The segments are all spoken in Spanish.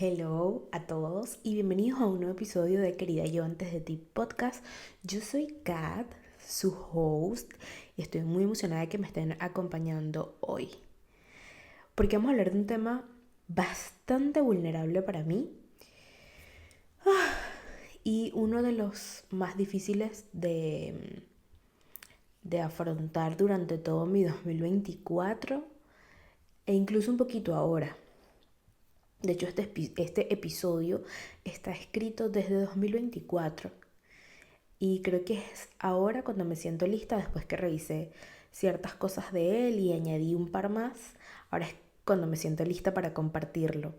Hello a todos y bienvenidos a un nuevo episodio de Querida Yo Antes de Ti podcast. Yo soy Kat, su host, y estoy muy emocionada de que me estén acompañando hoy. Porque vamos a hablar de un tema bastante vulnerable para mí y uno de los más difíciles de afrontar durante todo mi 2024 e incluso un poquito ahora. De hecho, este episodio está escrito desde 2024 y creo que es ahora cuando me siento lista, después que revisé ciertas cosas de él y añadí un par más. Ahora es cuando me siento lista para compartirlo.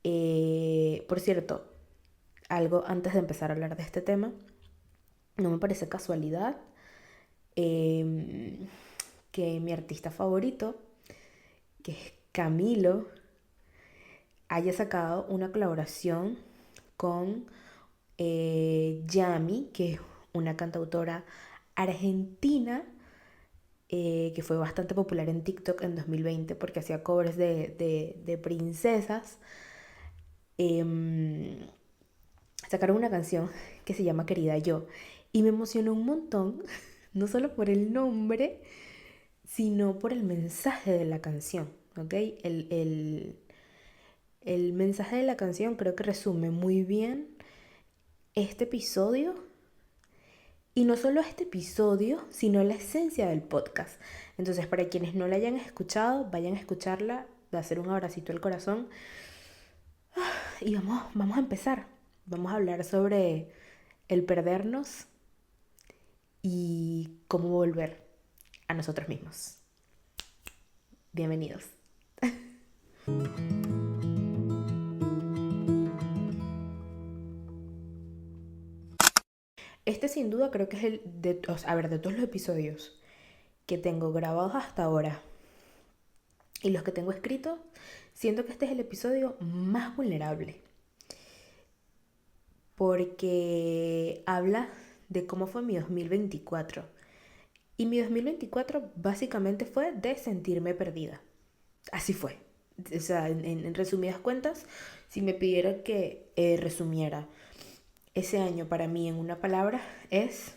Por cierto, algo antes de empezar a hablar de este tema, no me parece casualidad eh, que mi artista favorito, que es Camilo, haya sacado una colaboración con Yami, que es una cantautora argentina que fue bastante popular en TikTok en 2020 porque hacía covers de princesas. Eh, Sacaron una canción que se llama Querida Yo y me emocionó un montón, no solo por el nombre, sino por el mensaje de la canción, ¿ok? El mensaje de la canción creo que resume muy bien este episodio. Y no solo este episodio, sino la esencia del podcast. Entonces, para quienes no la hayan escuchado, vayan a escucharla, de hacer un abracito al corazón. Y vamos a empezar. Vamos a hablar sobre el perdernos y cómo volver a nosotros mismos. Bienvenidos. Este sin duda creo que es de todos los episodios que tengo grabados hasta ahora y los que tengo escritos, siento que este es el episodio más vulnerable porque habla de cómo fue mi 2024. Y mi 2024 básicamente fue de sentirme perdida. Así fue. O sea, en resumidas cuentas, si me pidieran que resumiera ese año para mí en una palabra, es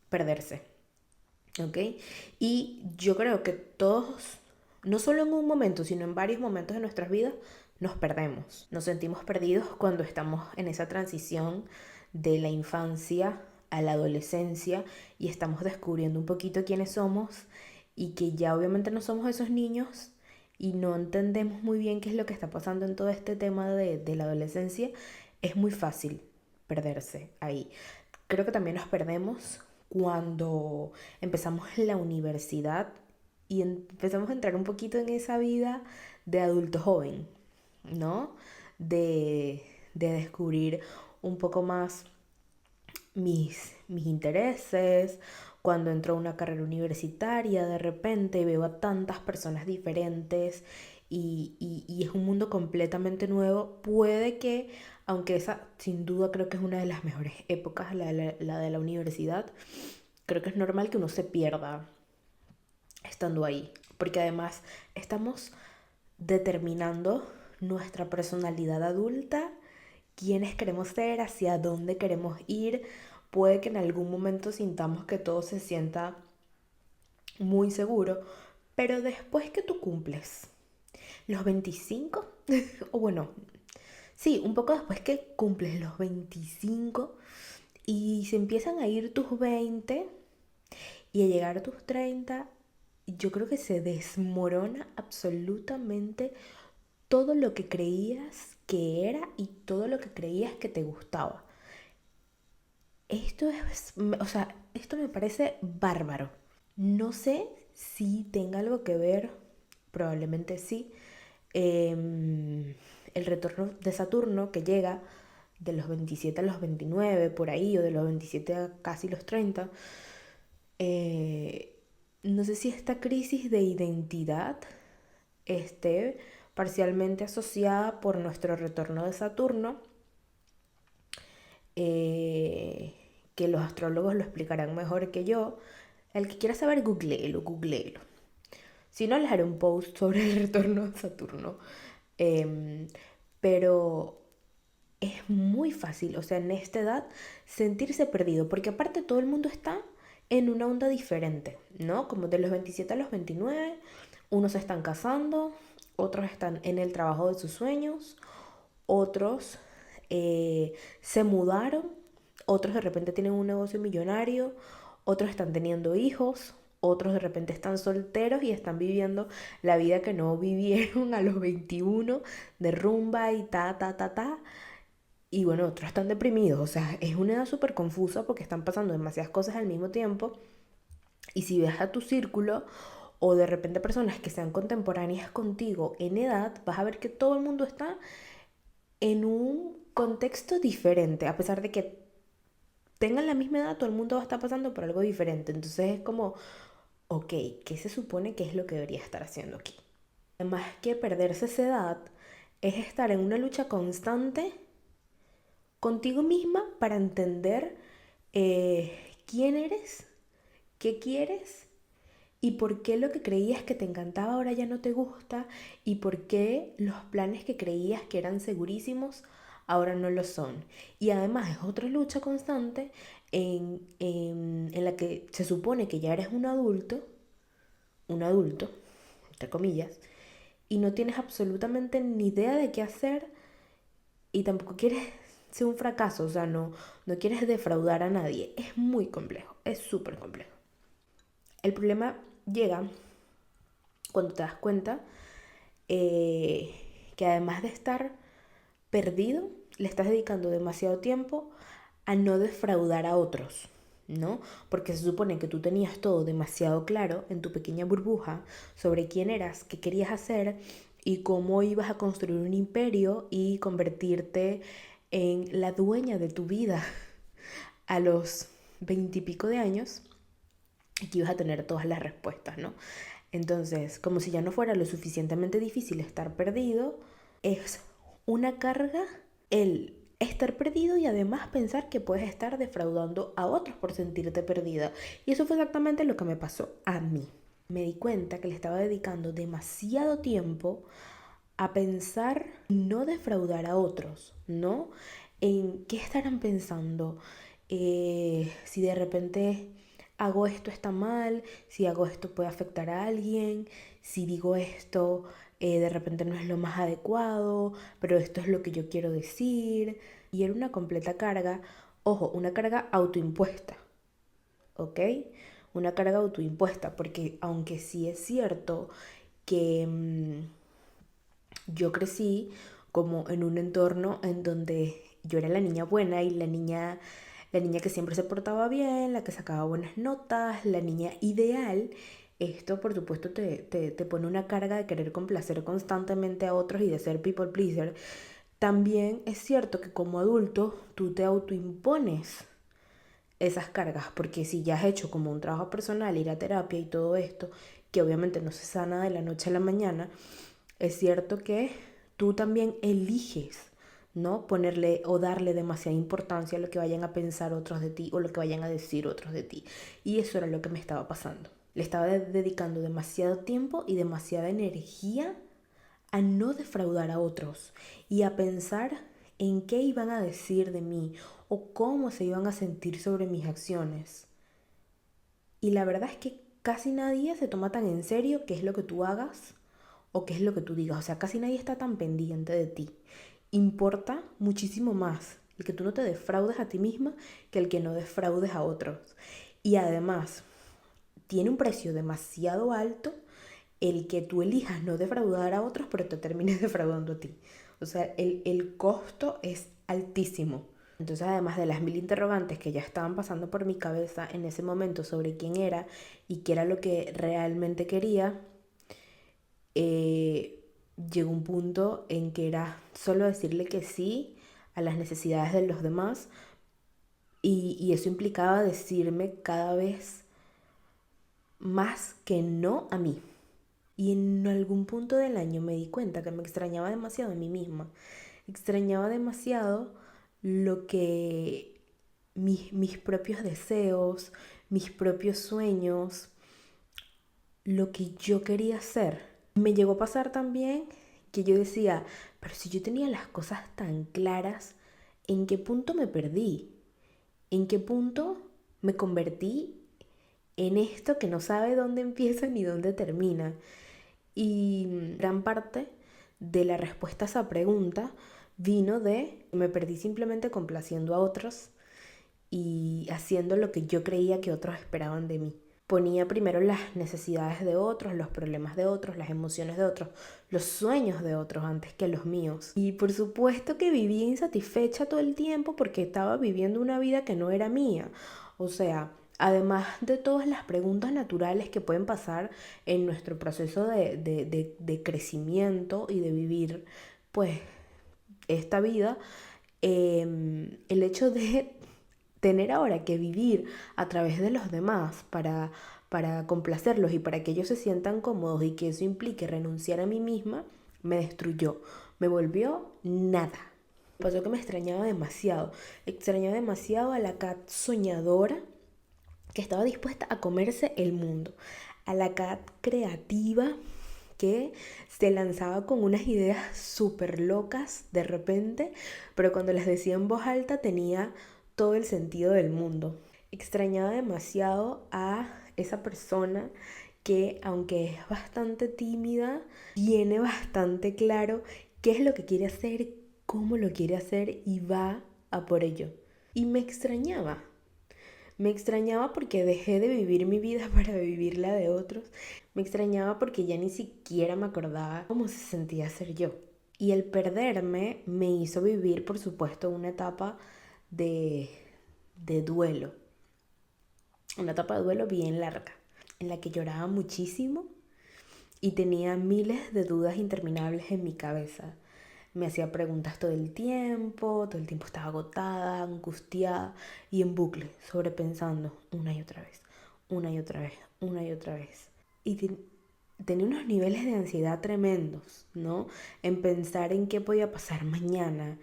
perderse. ¿Ok? Y yo creo que todos, no solo en un momento, sino en varios momentos de nuestras vidas, nos perdemos. Nos sentimos perdidos cuando estamos en esa transición de la infancia a la adolescencia y estamos descubriendo un poquito quiénes somos y que ya obviamente no somos esos niños y no entendemos muy bien qué es lo que está pasando en todo este tema de la adolescencia. Es muy fácil perderse ahí. Creo que también nos perdemos cuando empezamos la universidad y empezamos a entrar un poquito en esa vida de adulto joven, ¿no? De descubrir un poco más mis intereses, cuando entro a una carrera universitaria de repente veo a tantas personas diferentes y es un mundo completamente nuevo, puede que, aunque esa sin duda creo que es una de las mejores épocas, la de la universidad, creo que es normal que uno se pierda estando ahí, porque además estamos determinando nuestra personalidad adulta, quiénes queremos ser, hacia dónde queremos ir. Puede que en algún momento sintamos que todo se sienta muy seguro, pero después que tú cumples los 25, o bueno, sí, un poco después que cumples los 25 y se empiezan a ir tus 20 y a llegar a tus 30, yo creo que se desmorona absolutamente todo lo que creías que era y todo lo que creías que te gustaba. Esto me parece bárbaro. No sé si tenga algo que ver, probablemente sí, el retorno de Saturno que llega de los 27 a los 29, por ahí, o de los 27 a casi los 30. Eh, no sé si esta crisis de identidad esté parcialmente asociada por nuestro retorno de Saturno, eh, que los astrólogos lo explicarán mejor que yo. El que quiera saber, googleelo. Si no, les haré un post sobre el retorno de Saturno. Eh, pero es muy fácil, o sea, en esta edad sentirse perdido, porque aparte todo el mundo está en una onda diferente, ¿no? Como de los 27 a los 29, unos se están casando, otros están en el trabajo de sus sueños, otros se mudaron, otros de repente tienen un negocio millonario, otros están teniendo hijos, otros de repente están solteros y están viviendo la vida que no vivieron a los 21 de rumba y ta, ta, ta, ta. Y bueno, otros están deprimidos, o sea, es una edad súper confusa porque están pasando demasiadas cosas al mismo tiempo. Y si ves a tu círculo o de repente personas que sean contemporáneas contigo en edad, vas a ver que todo el mundo está en un contexto diferente, a pesar de que tengan la misma edad, todo el mundo va a estar pasando por algo diferente. Entonces es como, ok, ¿qué se supone que es lo que debería estar haciendo aquí? Además que perderse esa edad es estar en una lucha constante contigo misma para entender quién eres, qué quieres y por qué lo que creías que te encantaba ahora ya no te gusta y por qué los planes que creías que eran segurísimos ahora no lo son. Y además es otra lucha constante en la que se supone que ya eres un adulto, entre comillas, y no tienes absolutamente ni idea de qué hacer y tampoco quieres ser un fracaso, o sea, no quieres defraudar a nadie. Es muy complejo, es súper complejo. El problema llega cuando te das cuenta que además de estar perdido, le estás dedicando demasiado tiempo a no defraudar a otros, ¿no? Porque se supone que tú tenías todo demasiado claro en tu pequeña burbuja sobre quién eras, qué querías hacer y cómo ibas a construir un imperio y convertirte en la dueña de tu vida a los 20 y pico de años y que ibas a tener todas las respuestas, ¿no? Entonces, como si ya no fuera lo suficientemente difícil estar perdido, es una carga el estar perdido y además pensar que puedes estar defraudando a otros por sentirte perdida. Y eso fue exactamente lo que me pasó a mí. Me di cuenta que le estaba dedicando demasiado tiempo a pensar no defraudar a otros, ¿no? En qué estarán pensando, si de repente hago esto está mal, si hago esto puede afectar a alguien, si digo esto de repente no es lo más adecuado, pero esto es lo que yo quiero decir. Y era una completa carga, ojo, una carga autoimpuesta, ¿ok? Una carga autoimpuesta, porque aunque sí es cierto que yo crecí como en un entorno en donde yo era la niña buena y la niña que siempre se portaba bien, la que sacaba buenas notas, la niña ideal. Esto, por supuesto, te pone una carga de querer complacer constantemente a otros y de ser people pleaser. También es cierto que como adulto tú te autoimpones esas cargas, porque si ya has hecho como un trabajo personal, ir a terapia y todo esto, que obviamente no se sana de la noche a la mañana, es cierto que tú también eliges, ¿no? Ponerle o darle demasiada importancia a lo que vayan a pensar otros de ti o lo que vayan a decir otros de ti. Y eso era lo que me estaba pasando. Le estaba dedicando demasiado tiempo y demasiada energía a no defraudar a otros y a pensar en qué iban a decir de mí o cómo se iban a sentir sobre mis acciones. Y la verdad es que casi nadie se toma tan en serio qué es lo que tú hagas o qué es lo que tú digas. O sea, casi nadie está tan pendiente de ti. Importa muchísimo más el que tú no te defraudes a ti misma que el que no defraudes a otros. Y además, tiene un precio demasiado alto el que tú elijas no defraudar a otros, pero te termines defraudando a ti. O sea, el costo es altísimo. Entonces, además de las mil interrogantes que ya estaban pasando por mi cabeza en ese momento sobre quién era y qué era lo que realmente quería, llegó un punto en que era solo decirle que sí a las necesidades de los demás y eso implicaba decirme cada vez más que no a mí. Y en algún punto del año me di cuenta que me extrañaba demasiado a mí misma. Extrañaba demasiado lo que mis propios deseos, mis propios sueños, lo que yo quería hacer. Me llegó a pasar también que yo decía, pero si yo tenía las cosas tan claras, ¿en qué punto me perdí? ¿En qué punto me convertí en esto que no sabe dónde empieza ni dónde termina? Y gran parte de la respuesta a esa pregunta vino de me perdí simplemente complaciendo a otros y haciendo lo que yo creía que otros esperaban de mí. Ponía primero las necesidades de otros, los problemas de otros, las emociones de otros, los sueños de otros antes que los míos. Y por supuesto que vivía insatisfecha todo el tiempo porque estaba viviendo una vida que no era mía. O sea, además de todas las preguntas naturales que pueden pasar en nuestro proceso de crecimiento y de vivir, pues, esta vida, el hecho de tener ahora que vivir a través de los demás para complacerlos y para que ellos se sientan cómodos y que eso implique renunciar a mí misma, me destruyó, me volvió nada. Pasó que me extrañaba demasiado a la Kat soñadora que estaba dispuesta a comerse el mundo, a la Kat creativa que se lanzaba con unas ideas súper locas de repente, pero cuando las decía en voz alta tenía todo el sentido del mundo. Extrañaba demasiado a esa persona que, aunque es bastante tímida, tiene bastante claro qué es lo que quiere hacer, cómo lo quiere hacer y va a por ello. Y me extrañaba. Me extrañaba porque dejé de vivir mi vida para vivir la de otros. Me extrañaba porque ya ni siquiera me acordaba cómo se sentía ser yo. Y el perderme me hizo vivir, por supuesto, una etapa de, de duelo. Una etapa de duelo bien larga, en la que lloraba muchísimo y tenía miles de dudas interminables en mi cabeza. Me hacía preguntas todo el tiempo estaba agotada, angustiada y en bucle, sobrepensando una y otra vez, una y otra vez, una y otra vez. Y tenía unos niveles de ansiedad tremendos, ¿no? En pensar en qué podía pasar mañana,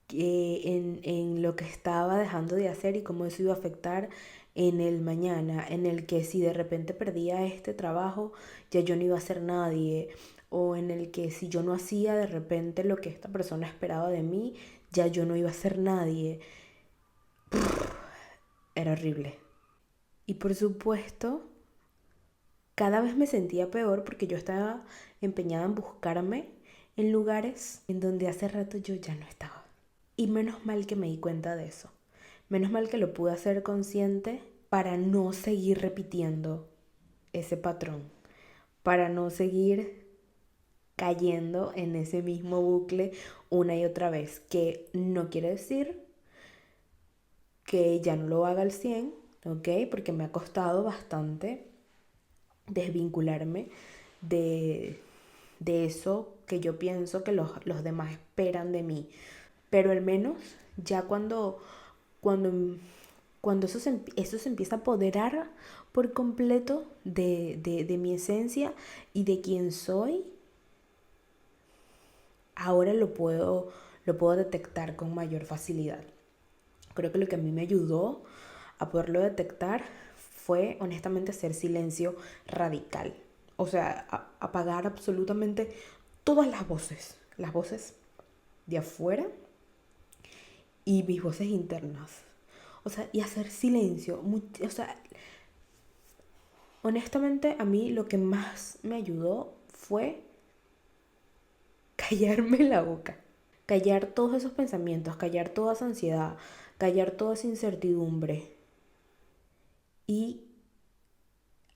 en lo que estaba dejando de hacer y cómo eso iba a afectar en el mañana, en el que si de repente perdía este trabajo, ya yo no iba a ser nadie, o en el que si yo no hacía de repente lo que esta persona esperaba de mí, ya yo no iba a ser nadie. Era horrible. Y por supuesto, cada vez me sentía peor porque yo estaba empeñada en buscarme en lugares en donde hace rato yo ya no estaba. Y menos mal que me di cuenta de eso. Menos mal que lo pude hacer consciente para no seguir repitiendo ese patrón, para no seguir cayendo en ese mismo bucle una y otra vez, que no quiere decir que ya no lo haga al 100, ¿ok? Porque me ha costado bastante desvincularme de, de eso que yo pienso que los demás esperan de mí. Pero al menos ya cuando, cuando eso se empieza a apoderar por completo de mi esencia y de quién soy, ahora lo puedo detectar con mayor facilidad. Creo que lo que a mí me ayudó a poderlo detectar fue honestamente hacer silencio radical. O sea, apagar absolutamente todas las voces de afuera y mis voces internas. O sea, y hacer silencio. O sea, honestamente a mí lo que más me ayudó fue callarme la boca. Callar todos esos pensamientos, callar toda esa ansiedad, callar toda esa incertidumbre y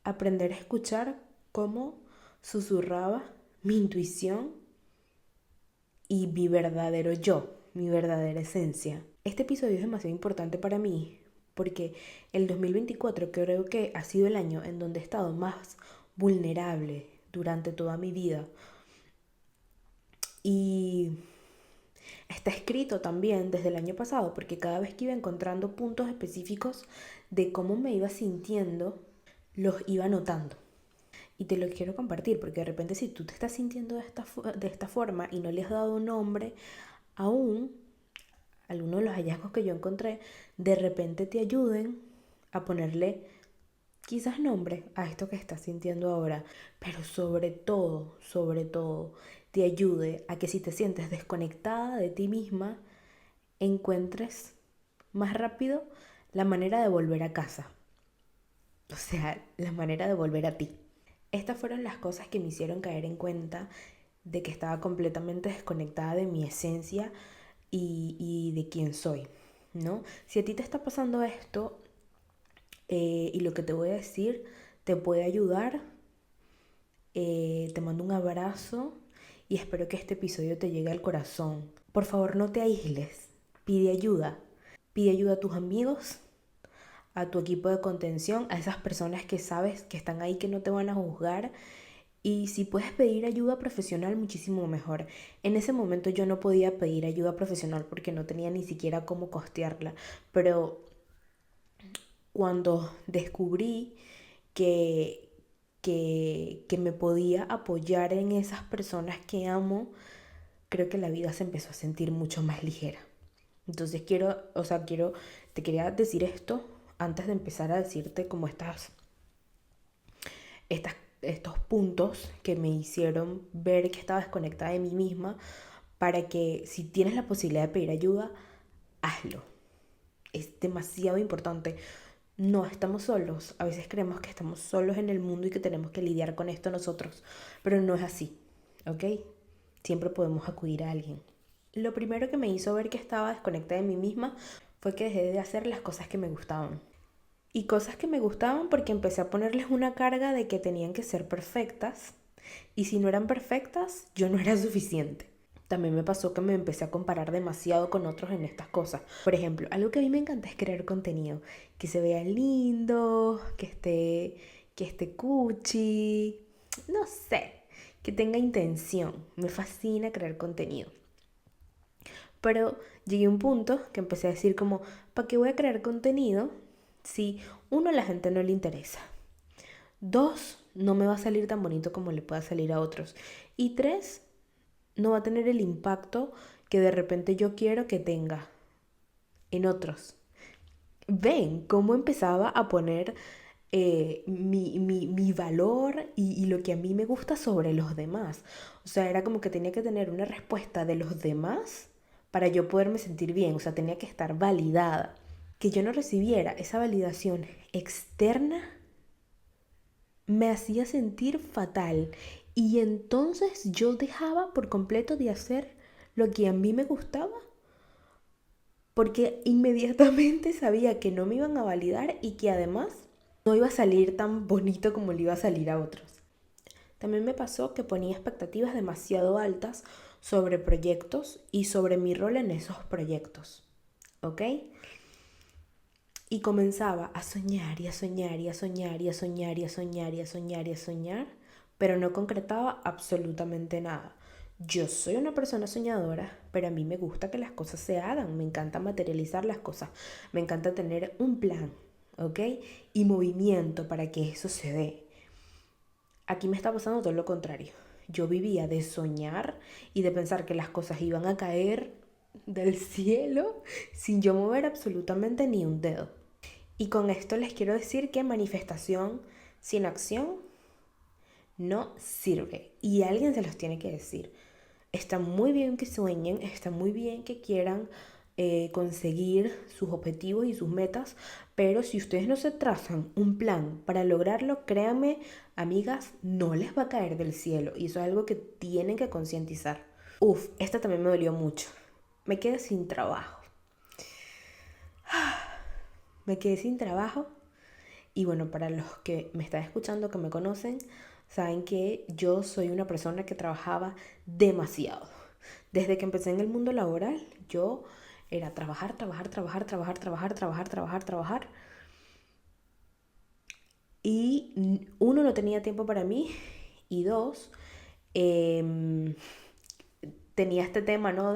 aprender a escuchar cómo susurraba mi intuición y mi verdadero yo, mi verdadera esencia. Este episodio es demasiado importante para mí porque el 2024 creo que ha sido el año en donde he estado más vulnerable durante toda mi vida. Y está escrito también desde el año pasado, porque cada vez que iba encontrando puntos específicos de cómo me iba sintiendo, los iba notando. Y te lo quiero compartir, porque de repente si tú te estás sintiendo de esta forma y no le has dado nombre aún, algunos de los hallazgos que yo encontré, de repente te ayuden a ponerle quizás nombre a esto que estás sintiendo ahora. Pero sobre todo, te ayude a que si te sientes desconectada de ti misma, encuentres más rápido la manera de volver a casa. O sea, la manera de volver a ti. Estas fueron las cosas que me hicieron caer en cuenta de que estaba completamente desconectada de mi esencia y de quién soy, ¿no? Si a ti te está pasando esto y lo que te voy a decir te puede ayudar, te mando un abrazo y espero que este episodio te llegue al corazón. Por favor, no te aísles, pide ayuda. Pide ayuda a tus amigos, a tu equipo de contención, a esas personas que sabes que están ahí, que no te van a juzgar. Y si puedes pedir ayuda profesional, muchísimo mejor. En ese momento yo no podía pedir ayuda profesional porque no tenía ni siquiera cómo costearla. Pero cuando descubrí que, que me podía apoyar en esas personas que amo, creo que la vida se empezó a sentir mucho más ligera. Entonces te quería decir esto antes de empezar a decirte como estos puntos que me hicieron ver que estaba desconectada de mí misma, para que si tienes la posibilidad de pedir ayuda, hazlo. Es demasiado importante. No estamos solos. A veces creemos que estamos solos en el mundo y que tenemos que lidiar con esto nosotros, pero no es así, ¿ok? Siempre podemos acudir a alguien. Lo primero que me hizo ver que estaba desconectada de mí misma fue que dejé de hacer las cosas que me gustaban. Y cosas que me gustaban porque empecé a ponerles una carga de que tenían que ser perfectas. Y si no eran perfectas, yo no era suficiente. También me pasó que me empecé a comparar demasiado con otros en estas cosas. Por ejemplo, algo que a mí me encanta es crear contenido. Que se vea lindo, que esté cuchi, no sé, que tenga intención. Me fascina crear contenido. Pero llegué a un punto que empecé a decir como, ¿para qué voy a crear contenido si uno, a la gente no le interesa? Dos, no me va a salir tan bonito como le pueda salir a otros. Y tres, no va a tener el impacto que de repente yo quiero que tenga en otros. Ven cómo empezaba a poner mi valor y lo que a mí me gusta sobre los demás. O sea, era como que tenía que tener una respuesta de los demás para yo poderme sentir bien. O sea, tenía que estar validada. Que yo no recibiera esa validación externa me hacía sentir fatal. Y entonces yo dejaba por completo de hacer lo que a mí me gustaba, porque inmediatamente sabía que no me iban a validar y que además no iba a salir tan bonito como le iba a salir a otros. También me pasó que ponía expectativas demasiado altas sobre proyectos y sobre mi rol en esos proyectos, ¿ok? Y comenzaba a soñar y a soñar y a soñar y a soñar y a soñar y a soñar y a soñar, pero no concretaba absolutamente nada. Yo soy una persona soñadora, pero a mí me gusta que las cosas se hagan, me encanta materializar las cosas, me encanta tener un plan, ¿ok? Y movimiento para que eso se dé. Aquí me está pasando todo lo contrario. Yo vivía de soñar y de pensar que las cosas iban a caer del cielo sin yo mover absolutamente ni un dedo. Y con esto les quiero decir que manifestación sin acción no sirve. Y alguien se los tiene que decir. Está muy bien que sueñen, está muy bien que quieran conseguir sus objetivos y sus metas, pero si ustedes no se trazan un plan para lograrlo, créanme, amigas, no les va a caer del cielo. Y eso es algo que tienen que concientizar. Esta también me dolió mucho. Me quedé sin trabajo. Me quedé sin trabajo. Y bueno, para los que me están escuchando, que me conocen, saben que yo soy una persona que trabajaba demasiado. Desde que empecé en el mundo laboral, yo era trabajar, trabajar, trabajar, trabajar, trabajar, trabajar, trabajar, trabajar. Y uno, no tenía tiempo para mí. Y dos, tenía este tema, ¿no?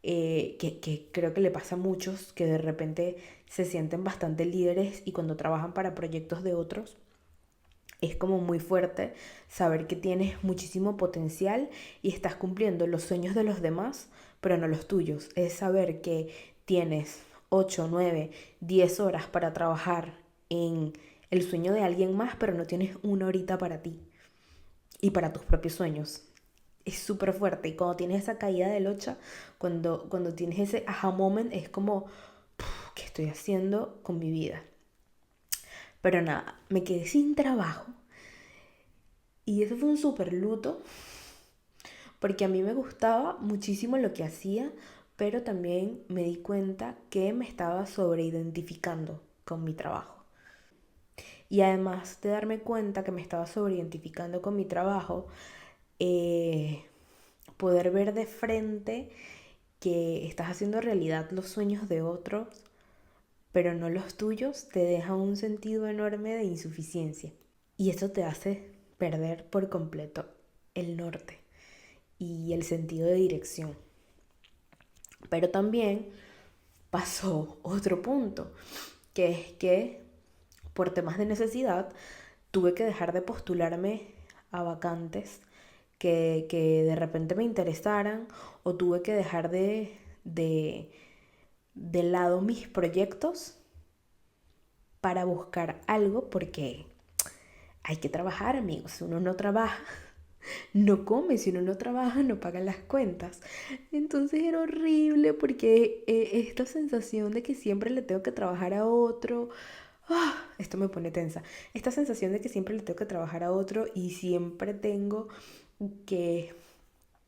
Que creo que le pasa a muchos, que de repente se sienten bastante líderes y cuando trabajan para proyectos de otros, es como muy fuerte saber que tienes muchísimo potencial y estás cumpliendo los sueños de los demás, pero no los tuyos. Es saber que tienes 8, 9, 10 horas para trabajar en el sueño de alguien más, pero no tienes una horita para ti y para tus propios sueños. es súper fuerte. Y cuando tienes esa caída de locha, cuando tienes ese aha moment, es como, ¿qué estoy haciendo con mi vida? Pero nada, me quedé sin trabajo. Y eso fue un súper luto, porque a mí me gustaba muchísimo lo que hacía, pero también me di cuenta que me estaba sobreidentificando con mi trabajo. Y además de darme cuenta que me estaba sobreidentificando con mi trabajo, eh, poder ver de frente que estás haciendo realidad los sueños de otros, pero no los tuyos, te deja un sentido enorme de insuficiencia. Y eso te hace perder por completo el norte y el sentido de dirección. Pero también pasó otro punto, que es que por temas de necesidad tuve que dejar de postularme a vacantes que de repente me interesaran, o tuve que dejar de lado mis proyectos para buscar algo, porque hay que trabajar, amigos. Si uno no trabaja, no come. Si uno no trabaja, no paga las cuentas. Entonces era horrible, porque esta sensación de que siempre le tengo que trabajar a otro, esto me pone tensa. Esta sensación de que siempre le tengo que trabajar a otro y siempre tengo que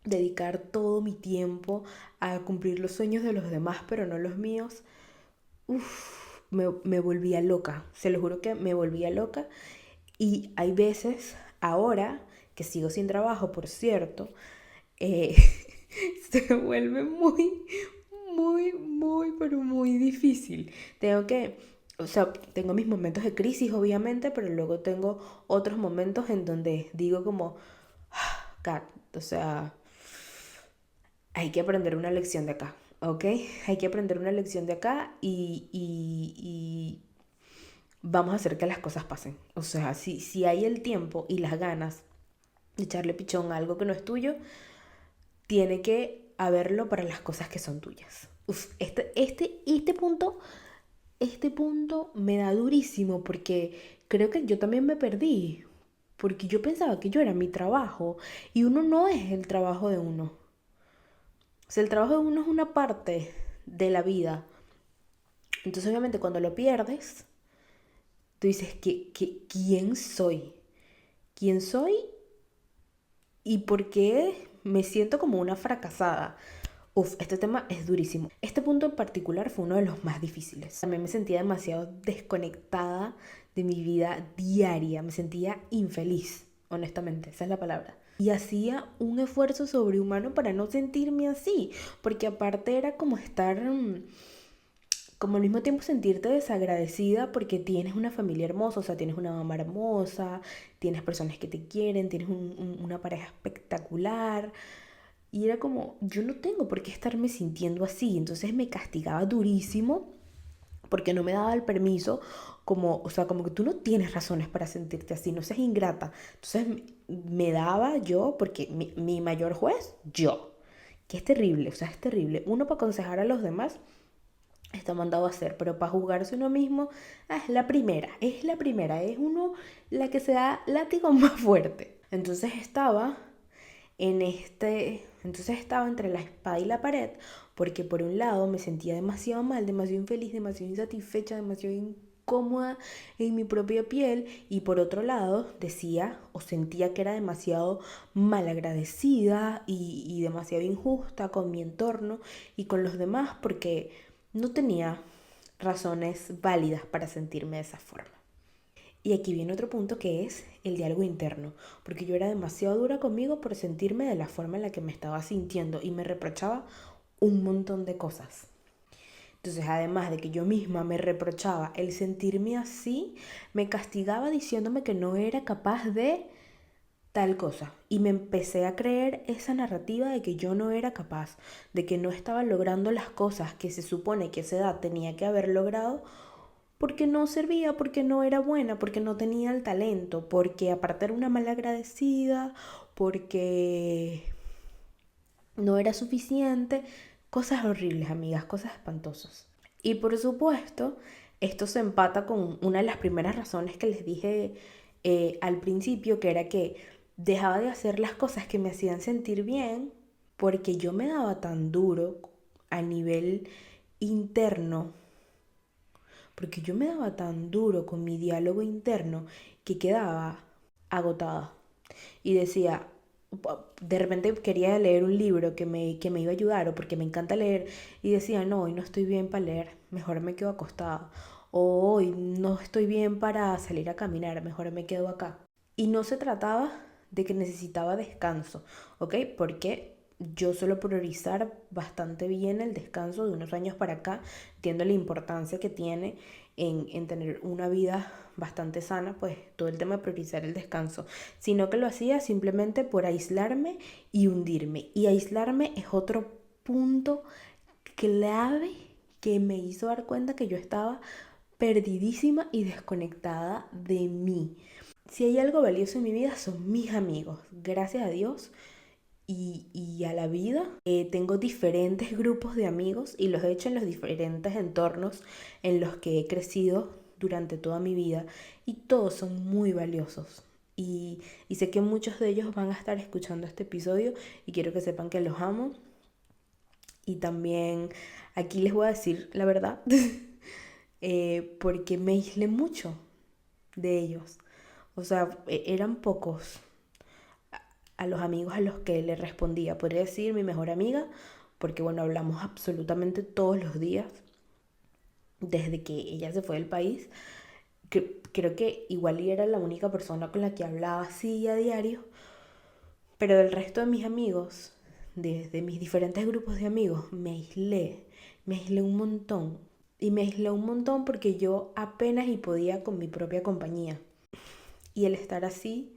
dedicar todo mi tiempo a cumplir los sueños de los demás, pero no los míos. Me volvía loca. Se lo juro que me volvía loca. Y hay veces, ahora que sigo sin trabajo, por cierto, eh, se vuelve pero muy difícil. O sea, tengo mis momentos de crisis, obviamente, pero luego tengo otros momentos en donde digo como, Kat, o sea, hay que aprender una lección de acá, ¿ok? Hay que aprender una lección de acá y vamos a hacer que las cosas pasen. O sea, si hay el tiempo y las ganas de echarle pichón a algo que no es tuyo, tiene que haberlo para las cosas que son tuyas. Uf, este punto me da durísimo, porque creo que yo también me perdí. Porque yo pensaba que yo era mi trabajo, y uno no es el trabajo de uno. O sea, el trabajo de uno es una parte de la vida. Entonces, obviamente, cuando lo pierdes, tú dices, ¿quién soy? ¿Quién soy? ¿Y por qué me siento como una fracasada? Uf, este tema es durísimo. Este punto en particular fue uno de los más difíciles. También me sentía demasiado desconectada de mi vida diaria. Me sentía infeliz, honestamente, esa es la palabra. Y hacía un esfuerzo sobrehumano para no sentirme así, porque aparte era como estar, como al mismo tiempo sentirte desagradecida porque tienes una familia hermosa, o sea, tienes una mamá hermosa, tienes personas que te quieren, tienes una pareja espectacular. Y era como, yo no tengo por qué estarme sintiendo así. Entonces me castigaba durísimo porque no me daba el permiso, como, o sea, como que tú no tienes razones para sentirte así, no seas ingrata. Entonces me daba yo, porque mi mayor juez, yo. Que es terrible, o sea, es terrible. Uno para aconsejar a los demás está mandado a hacer, pero para juzgarse uno mismo, es la primera, es uno la que se da látigo más fuerte. Entonces estaba entre la espada y la pared, porque por un lado me sentía demasiado mal, demasiado infeliz, demasiado insatisfecha, demasiado incómoda en mi propia piel, y por otro lado decía o sentía que era demasiado malagradecida y demasiado injusta con mi entorno y con los demás, porque no tenía razones válidas para sentirme de esa forma. Y aquí viene otro punto, que es el diálogo interno, porque yo era demasiado dura conmigo por sentirme de la forma en la que me estaba sintiendo, y me reprochaba un montón de cosas. Entonces, además de que yo misma me reprochaba el sentirme así, me castigaba diciéndome que no era capaz de tal cosa. Y me empecé a creer esa narrativa de que yo no era capaz, de que no estaba logrando las cosas que se supone que a esa edad tenía que haber logrado, porque no servía, porque no era buena, porque no tenía el talento, porque aparte era una malagradecida, porque no era suficiente. Cosas horribles, amigas, cosas espantosas. Y por supuesto, esto se empata con una de las primeras razones que les dije al principio, que era que dejaba de hacer las cosas que me hacían sentir bien porque yo me daba tan duro a nivel interno, porque yo me daba tan duro con mi diálogo interno que quedaba agotada. Y decía, de repente quería leer un libro que me iba a ayudar o porque me encanta leer y decía, no, hoy no estoy bien para leer, mejor me quedo acostada. O hoy no estoy bien para salir a caminar, mejor me quedo acá. Y no se trataba de que necesitaba descanso, ¿ok? Porque yo suelo priorizar bastante bien el descanso de unos años para acá. Entiendo la importancia que tiene en tener una vida bastante sana, pues todo el tema de priorizar el descanso, sino que lo hacía simplemente por aislarme y hundirme. Y aislarme es otro punto clave que me hizo dar cuenta que yo estaba perdidísima y desconectada de mí. Si hay algo valioso en mi vida son mis amigos. Gracias a Dios y a la vida tengo diferentes grupos de amigos y los he hecho en los diferentes entornos en los que he crecido durante toda mi vida y todos son muy valiosos. Y sé que muchos de ellos van a estar escuchando este episodio y quiero que sepan que los amo. Y también aquí les voy a decir la verdad, porque me aislé mucho de ellos. O sea, eran pocos a los amigos a los que le respondía. Podría decir mi mejor amiga, porque bueno, hablamos absolutamente todos los días desde que ella se fue del país. Creo que igual era la única persona con la que hablaba así a diario, pero del resto de mis amigos, de mis diferentes grupos de amigos, me aislé un montón. Y me aislé un montón porque yo apenas y podía con mi propia compañía. Y el estar así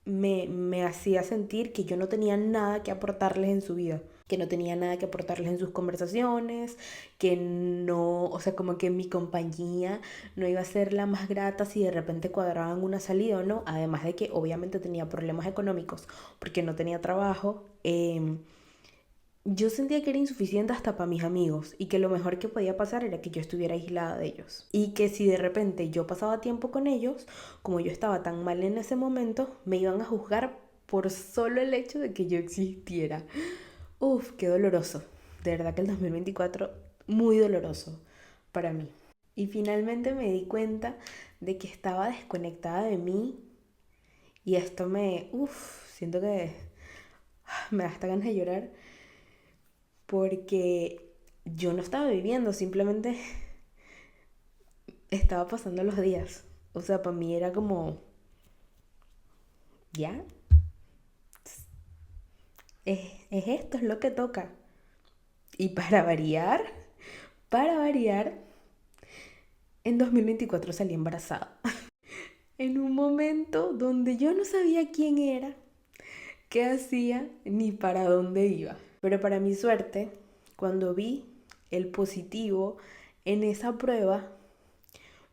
me hacía sentir que yo no tenía nada que aportarles en su vida, que no tenía nada que aportarles en sus conversaciones, que no, o sea, como que mi compañía no iba a ser la más grata si de repente cuadraban una salida o no, además de que obviamente tenía problemas económicos porque no tenía trabajo. Yo sentía que era insuficiente hasta para mis amigos y que lo mejor que podía pasar era que yo estuviera aislada de ellos. Y que si de repente yo pasaba tiempo con ellos, como yo estaba tan mal en ese momento, me iban a juzgar por solo el hecho de que yo existiera. Uf, qué doloroso. De verdad que el 2024, muy doloroso para mí. Y finalmente me di cuenta de que estaba desconectada de mí y esto siento que me da hasta ganas de llorar porque yo no estaba viviendo, simplemente estaba pasando los días. O sea, para mí era como, ya, es esto, es lo que toca. Y para variar, en 2024 salí embarazada. En un momento donde yo no sabía quién era, qué hacía, ni para dónde iba. Pero para mi suerte, cuando vi el positivo en esa prueba,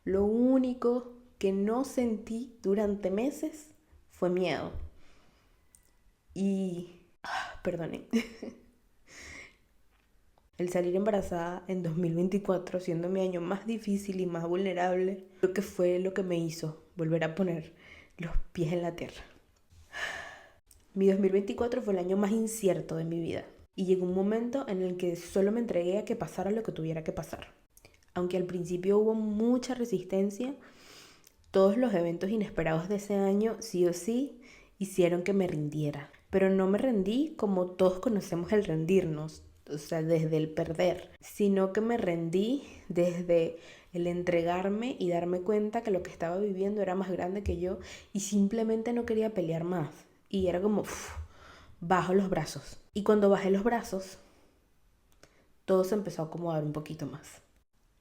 lo único que no sentí durante meses fue miedo. Y, perdonen, el salir embarazada en 2024, siendo mi año más difícil y más vulnerable, creo que fue lo que me hizo volver a poner los pies en la tierra. Mi 2024 fue el año más incierto de mi vida. Y llegó un momento en el que solo me entregué a que pasara lo que tuviera que pasar. Aunque al principio hubo mucha resistencia, todos los eventos inesperados de ese año, sí o sí, hicieron que me rindiera. Pero no me rendí como todos conocemos el rendirnos, o sea, desde el perder, sino que me rendí desde el entregarme y darme cuenta que lo que estaba viviendo era más grande que yo y simplemente no quería pelear más. Y era como, bajo los brazos. Y cuando bajé los brazos, todo se empezó a acomodar un poquito más.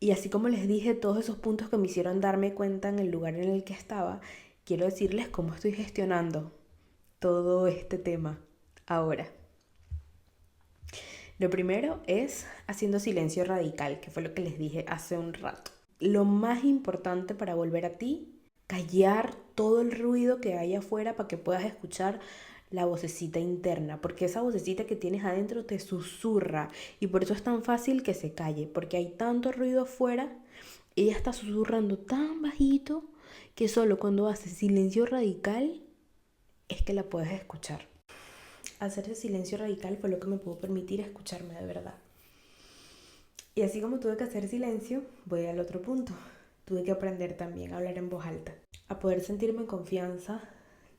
Y así como les dije todos esos puntos que me hicieron darme cuenta en el lugar en el que estaba, quiero decirles cómo estoy gestionando todo este tema ahora. Lo primero es haciendo silencio radical, que fue lo que les dije hace un rato. Lo más importante para volver a ti, callar todo el ruido que hay afuera para que puedas escuchar la vocecita interna, porque esa vocecita que tienes adentro te susurra y por eso es tan fácil que se calle, porque hay tanto ruido afuera, ella está susurrando tan bajito que solo cuando haces silencio radical es que la puedes escuchar. Hacer ese silencio radical fue lo que me pudo permitir escucharme de verdad. Y así como tuve que hacer silencio, voy al otro punto. Tuve que aprender también a hablar en voz alta, a poder sentirme en confianza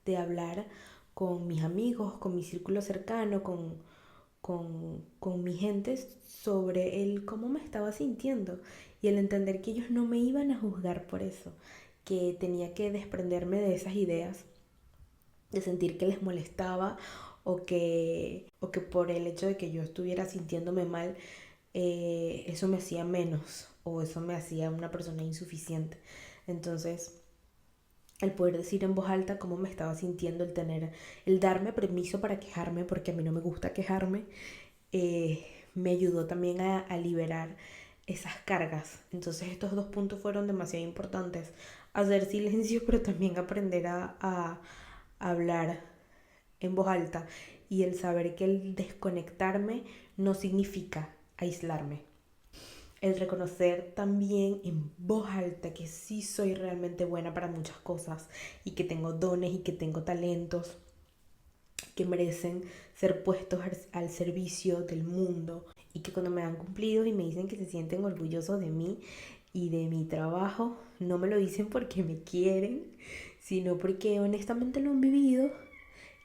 de hablar con mis amigos, con mi círculo cercano, con mi gente sobre el cómo me estaba sintiendo y el entender que ellos no me iban a juzgar por eso, que tenía que desprenderme de esas ideas, de sentir que les molestaba o que por el hecho de que yo estuviera sintiéndome mal, eso me hacía menos o eso me hacía una persona insuficiente. Entonces, el poder decir en voz alta cómo me estaba sintiendo, el darme permiso para quejarme, porque a mí no me gusta quejarme, me ayudó también a liberar esas cargas. Entonces estos dos puntos fueron demasiado importantes. Hacer silencio, pero también aprender a hablar en voz alta y el saber que el desconectarme no significa aislarme. El reconocer también en voz alta que sí soy realmente buena para muchas cosas y que tengo dones y que tengo talentos que merecen ser puestos al servicio del mundo y que cuando me han cumplido y me dicen que se sienten orgullosos de mí y de mi trabajo, no me lo dicen porque me quieren, sino porque honestamente lo han vivido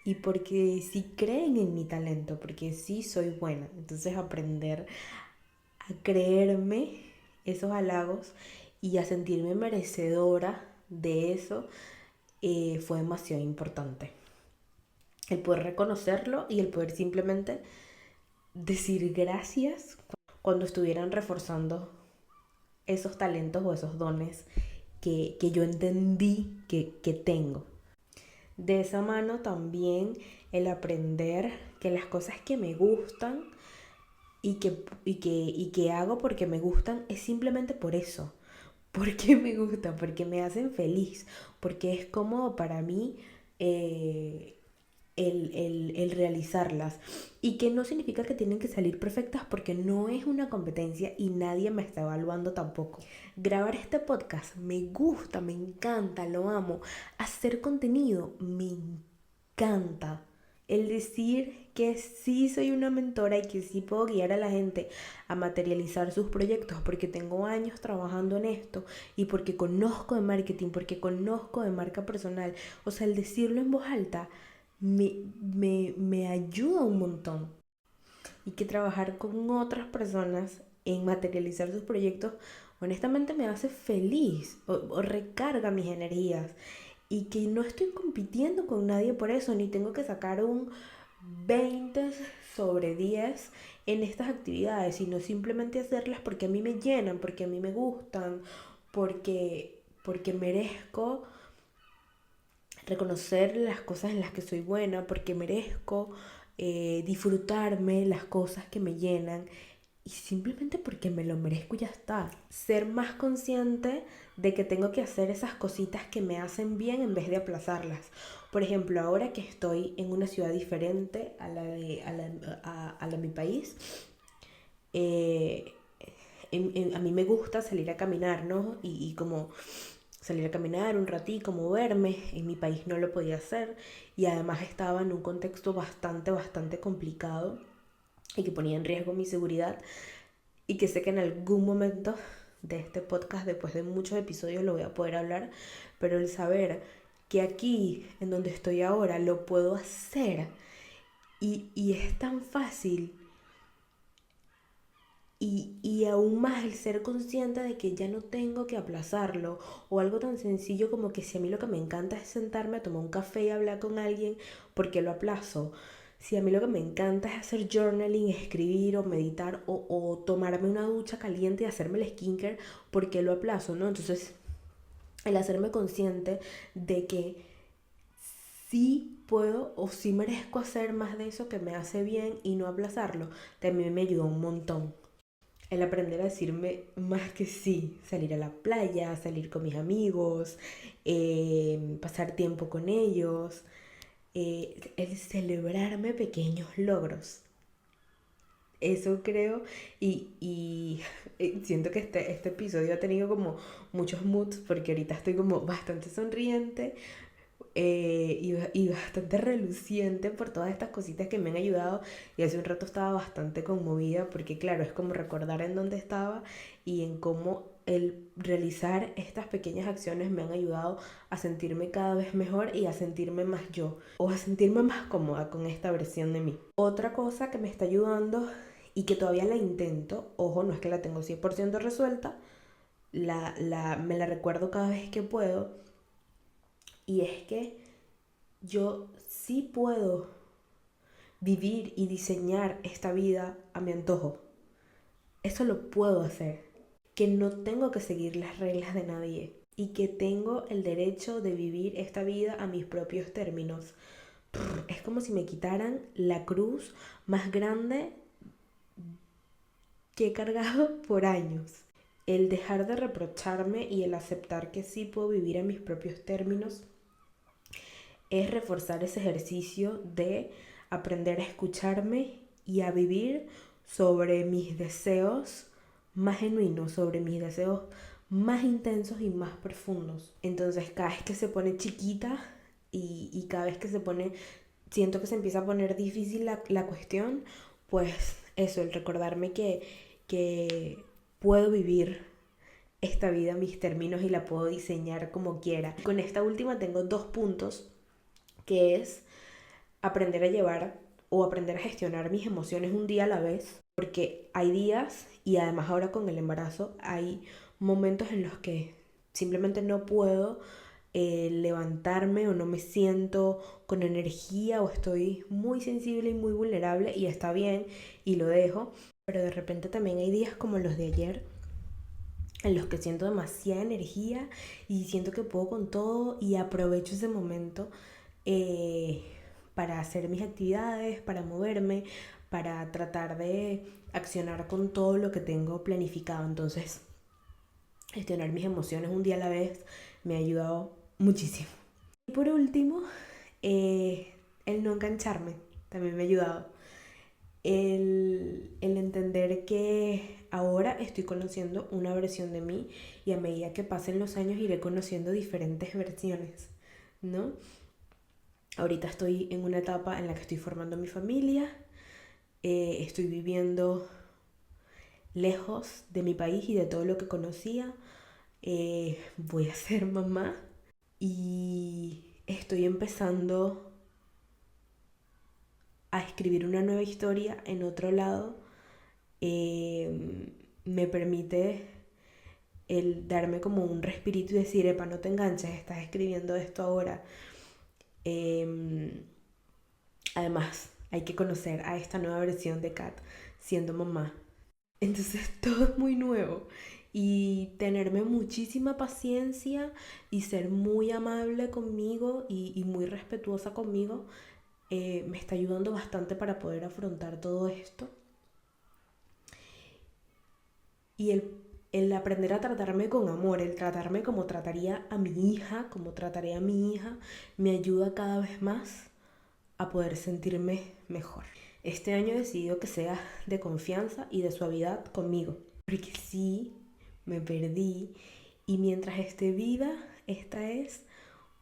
y porque sí creen en mi talento, porque sí soy buena. Entonces aprender a creerme esos halagos y a sentirme merecedora de eso fue demasiado importante. El poder reconocerlo y el poder simplemente decir gracias cuando estuvieran reforzando esos talentos o esos dones que yo entendí que tengo. De esa mano también el aprender que las cosas que me gustan y que hago porque me gustan es simplemente por eso. Porque me gustan, porque me hacen feliz, porque es cómodo para mí el realizarlas. Y que no significa que tienen que salir perfectas porque no es una competencia y nadie me está evaluando tampoco. Grabar este podcast me gusta, me encanta, lo amo. Hacer contenido me encanta. El decir que sí soy una mentora y que sí puedo guiar a la gente a materializar sus proyectos porque tengo años trabajando en esto y porque conozco de marketing, porque conozco de marca personal. O sea, el decirlo en voz alta me ayuda un montón. Y que trabajar con otras personas en materializar sus proyectos, honestamente me hace feliz o recarga mis energías. Y que no estoy compitiendo con nadie por eso, ni tengo que sacar un 20 sobre 10 en estas actividades, sino simplemente hacerlas porque a mí me llenan, porque a mí me gustan, porque merezco reconocer las cosas en las que soy buena, porque merezco disfrutarme las cosas que me llenan y simplemente porque me lo merezco y ya está. Ser más consciente de que tengo que hacer esas cositas que me hacen bien en vez de aplazarlas. Por ejemplo, ahora que estoy en una ciudad diferente a la de mi país, eh, a mí me gusta salir a caminar, ¿no? Y como salir a caminar un ratito, moverme. En mi país no lo podía hacer y además estaba en un contexto bastante complicado y que ponía en riesgo mi seguridad y que sé que en algún momento de este podcast, después de muchos episodios, lo voy a poder hablar, pero el saber que aquí, en donde estoy ahora, lo puedo hacer y es tan fácil y aún más el ser consciente de que ya no tengo que aplazarlo o algo tan sencillo como que si a mí lo que me encanta es sentarme a tomar un café y hablar con alguien, ¿por qué lo aplazo? Si a mí lo que me encanta es hacer journaling, escribir o meditar o tomarme una ducha caliente y hacerme el skincare, ¿por qué lo aplazo? ¿No? Entonces, el hacerme consciente de que sí puedo o sí merezco hacer más de eso que me hace bien y no aplazarlo, también me ayudó un montón. El aprender a decirme más que sí, salir a la playa, salir con mis amigos, pasar tiempo con ellos, el celebrarme pequeños logros. Eso creo y siento que este episodio ha tenido como muchos moods porque ahorita estoy como bastante sonriente, y bastante reluciente por todas estas cositas que me han ayudado. Y hace un rato estaba bastante conmovida porque claro, es como recordar en dónde estaba y en cómo el realizar estas pequeñas acciones me han ayudado a sentirme cada vez mejor y a sentirme más yo o a sentirme más cómoda con esta versión de mí. Otra cosa que me está ayudando y que todavía la intento, ojo, no es que la tengo 100% resuelta, me la recuerdo cada vez que puedo, y es que yo sí puedo vivir y diseñar esta vida a mi antojo. Eso lo puedo hacer. Que no tengo que seguir las reglas de nadie y que tengo el derecho de vivir esta vida a mis propios términos. Es como si me quitaran la cruz más grande que he cargado por años. El dejar de reprocharme y el aceptar que sí puedo vivir a mis propios términos es reforzar ese ejercicio de aprender a escucharme y a vivir sobre mis deseos más genuinos, sobre mis deseos más intensos y más profundos. Entonces cada vez que se pone chiquita y cada vez que se pone, siento que se empieza a poner difícil la cuestión, pues eso, el recordarme que puedo vivir esta vida a mis términos y la puedo diseñar como quiera. Con esta última tengo 2 puntos, que es aprender a llevar o aprender a gestionar mis emociones un día a la vez, porque hay días, y además ahora con el embarazo, hay momentos en los que simplemente no puedo levantarme o no me siento con energía o estoy muy sensible y muy vulnerable y está bien y lo dejo, pero de repente también hay días como los de ayer en los que siento demasiada energía y siento que puedo con todo y aprovecho ese momento eh, para hacer mis actividades, para moverme, para tratar de accionar con todo lo que tengo planificado. Entonces, gestionar mis emociones un día a la vez me ha ayudado muchísimo. Y por último, el no engancharme también me ha ayudado. El entender que ahora estoy conociendo una versión de mí y a medida que pasen los años iré conociendo diferentes versiones, ¿no? Ahorita estoy en una etapa en la que estoy formando mi familia, estoy viviendo lejos de mi país y de todo lo que conocía, voy a ser mamá y estoy empezando a escribir una nueva historia en otro lado. Me permite el darme como un respirito y decir, epa, no te enganches, estás escribiendo esto ahora. Además, hay que conocer a esta nueva versión de Kat siendo mamá. Entonces todo es muy nuevo y tenerme muchísima paciencia y ser muy amable conmigo y muy respetuosa conmigo me está ayudando bastante para poder afrontar todo esto. Y el aprender a tratarme con amor, el tratarme como trataría a mi hija, como trataré a mi hija, me ayuda cada vez más a poder sentirme mejor. Este año he decidido que sea de confianza y de suavidad conmigo, porque sí, me perdí y mientras esté viva, esta es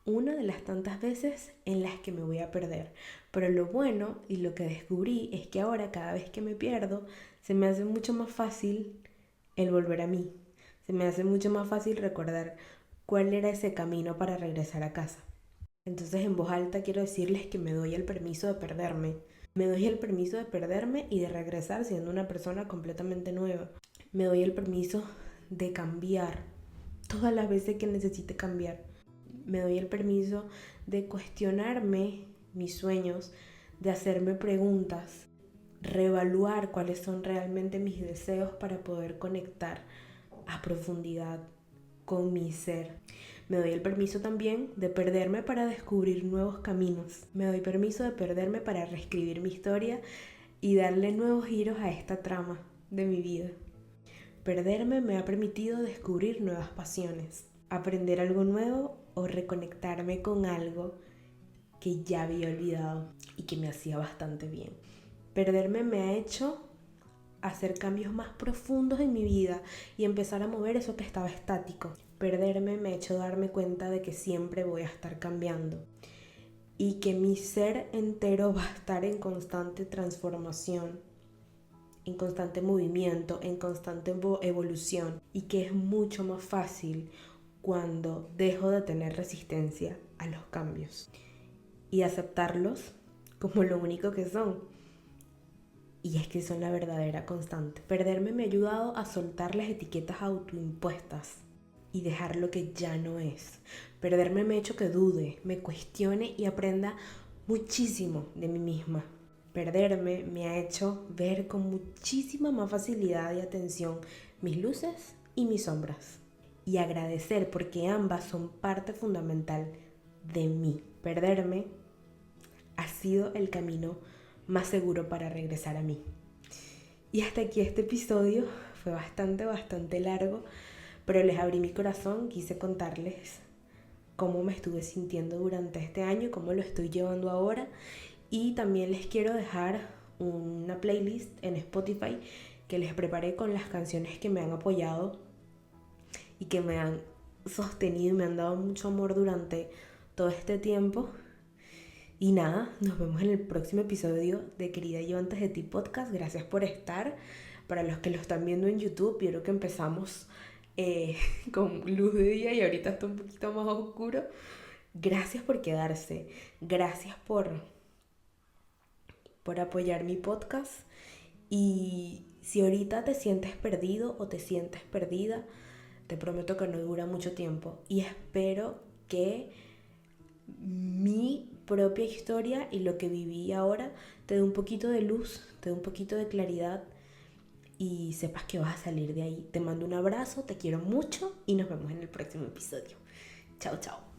una de las tantas veces en las que me voy a perder. Pero lo bueno y lo que descubrí es que ahora cada vez que me pierdo, se me hace mucho más fácil el volver a mí. Se me hace mucho más fácil recordar cuál era ese camino para regresar a casa. Entonces en voz alta quiero decirles que me doy el permiso de perderme. Me doy el permiso de perderme y de regresar siendo una persona completamente nueva. Me doy el permiso de cambiar todas las veces que necesite cambiar. Me doy el permiso de cuestionarme mis sueños, de hacerme preguntas, reevaluar cuáles son realmente mis deseos para poder conectar a profundidad con mi ser. Me doy el permiso también de perderme para descubrir nuevos caminos. Me doy permiso de perderme para reescribir mi historia y darle nuevos giros a esta trama de mi vida. Perderme me ha permitido descubrir nuevas pasiones, aprender algo nuevo o reconectarme con algo que ya había olvidado y que me hacía bastante bien. Perderme me ha hecho hacer cambios más profundos en mi vida y empezar a mover eso que estaba estático. Perderme me ha hecho darme cuenta de que siempre voy a estar cambiando y que mi ser entero va a estar en constante transformación, en constante movimiento, en constante evolución, y que es mucho más fácil cuando dejo de tener resistencia a los cambios y aceptarlos como lo único que son. Y es que son la verdadera constante. Perderme me ha ayudado a soltar las etiquetas autoimpuestas y dejar lo que ya no es. Perderme me ha hecho que dude, me cuestione y aprenda muchísimo de mí misma. Perderme me ha hecho ver con muchísima más facilidad y atención mis luces y mis sombras. Y agradecer porque ambas son parte fundamental de mí. Perderme ha sido el camino más seguro para regresar a mí. Y hasta aquí este episodio. Fue bastante largo, pero les abrí mi corazón, quise contarles cómo me estuve sintiendo durante este año, cómo lo estoy llevando ahora, y también les quiero dejar una playlist en Spotify que les preparé con las canciones que me han apoyado y que me han sostenido y me han dado mucho amor durante todo este tiempo. Y nada, nos vemos en el próximo episodio de Querida Yo Antes de Ti Podcast. Gracias por estar. Para los que lo están viendo en YouTube, vieron que empezamos con luz de día y ahorita está un poquito más oscuro. Gracias por quedarse. Gracias por apoyar mi podcast. Y si ahorita te sientes perdido o te sientes perdida, te prometo que no dura mucho tiempo. Y espero que mi propia historia y lo que viví ahora te dé un poquito de luz, te dé un poquito de claridad y sepas que vas a salir de ahí. Te mando un abrazo, te quiero mucho y nos vemos en el próximo episodio. Chao, chao.